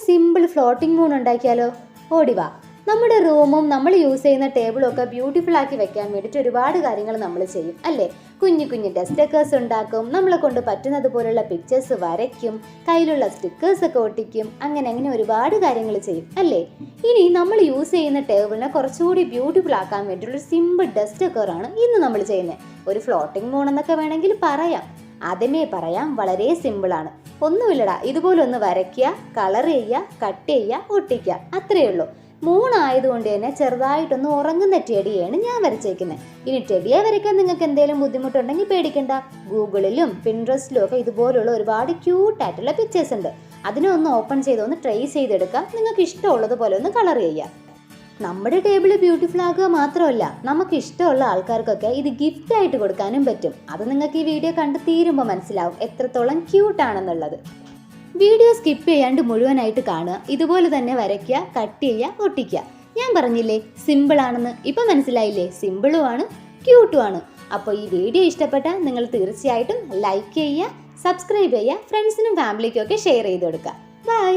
Simple floating moon ഉണ്ടാക്കിയാലോ? ഓടിവാ. നമ്മുടെ റൂമും നമ്മൾ യൂസ് ചെയ്യുന്ന ടേബിളും ഒക്കെ ബ്യൂട്ടിഫുൾ ആക്കി വെക്കാൻ വേണ്ടിയിട്ട് ഒരുപാട് കാര്യങ്ങൾ നമ്മൾ ചെയ്യും അല്ലേ? കുഞ്ഞു കുഞ്ഞു ഡസ്റ്റേക്കേഴ്സ് ഉണ്ടാക്കും, നമ്മളെ കൊണ്ട് പറ്റുന്നത് പോലുള്ള പിക്ചേഴ്സ് വരയ്ക്കും, കയ്യിലുള്ള സ്റ്റിക്കേഴ്സ് ഒക്കെ ഒട്ടിക്കും, അങ്ങനെ ഒരുപാട് കാര്യങ്ങൾ ചെയ്യും അല്ലേ? ഇനി നമ്മൾ യൂസ് ചെയ്യുന്ന ടേബിളിനെ കുറച്ചുകൂടി ബ്യൂട്ടിഫുൾ ആക്കാൻ വേണ്ടിയിട്ടുള്ള ഒരു സിമ്പിൾ ഡസ്റ്റേക്കറാണ് ഇന്ന് നമ്മൾ ചെയ്യുന്നത്. ഒരു ഫ്ലോട്ടിംഗ് മൂൺ എന്നൊക്കെ വേണമെങ്കിൽ പറയാം. ആദ്യമേ പറയാം, വളരെ സിമ്പിളാണ്. ഒന്നുമില്ലടാ, ഇതുപോലെ ഒന്ന് വരയ്ക്കുക, കളർ ചെയ്യുക, കട്ട് ചെയ്യുക, ഒട്ടിക്കുക, അത്രയേ ഉള്ളൂ. മൂന്നായതുകൊണ്ട് തന്നെ ചെറുതായിട്ടൊന്ന് ഉറങ്ങുന്ന ടെഡിയാണ് ഞാൻ വരച്ചേക്കുന്നത്. ഇനി ടെഡിയെ വരയ്ക്കാൻ നിങ്ങൾക്ക് എന്തെങ്കിലും ബുദ്ധിമുട്ടുണ്ടെങ്കിൽ പേടിക്കണ്ട. ഗൂഗിളിലും പിൻട്രസ്റ്റിലും ഒക്കെ ഇതുപോലുള്ള ഒരുപാട് ക്യൂട്ടായിട്ടുള്ള പിക്ചേഴ്സ് ഉണ്ട്. അതിനെ ഒന്ന് ഓപ്പൺ ചെയ്തൊന്ന് ട്രേസ് ചെയ്തെടുക്കുക. നിങ്ങൾക്ക് ഇഷ്ടമുള്ളതുപോലെ ഒന്ന് കളർ ചെയ്യുക. നമ്മുടെ ടേബിൾ ബ്യൂട്ടിഫുൾ ആക്കുക മാത്രമല്ല, നമുക്ക് ഇഷ്ടമുള്ള ആൾക്കാർക്കൊക്കെ ഇത് ഗിഫ്റ്റ് ആയിട്ട് കൊടുക്കാനും പറ്റും. അത് നിങ്ങൾക്ക് ഈ വീഡിയോ കണ്ട് തീരുമ്പോൾ മനസ്സിലാവും എത്രത്തോളം ക്യൂട്ടാണെന്നുള്ളത്. വീഡിയോ സ്കിപ്പ് ചെയ്യാണ്ട് മുഴുവനായിട്ട് കാണുക. ഇതുപോലെ തന്നെ വരയ്ക്കുക, കട്ട് ചെയ്യുക, ഒട്ടിക്കുക. ഞാൻ പറഞ്ഞില്ലേ സിമ്പിളാണെന്ന്, ഇപ്പം മനസ്സിലായില്ലേ? സിമ്പിളുമാണ്, ക്യൂട്ടുമാണ്. അപ്പോൾ ഈ വീഡിയോ ഇഷ്ടപ്പെട്ടാൽ നിങ്ങൾ തീർച്ചയായിട്ടും ലൈക്ക് ചെയ്യുക, സബ്സ്ക്രൈബ് ചെയ്യുക, ഫ്രണ്ട്സിനും ഫാമിലിക്കും ഒക്കെ ഷെയർ ചെയ്ത് കൊടുക്കുക. ബൈ.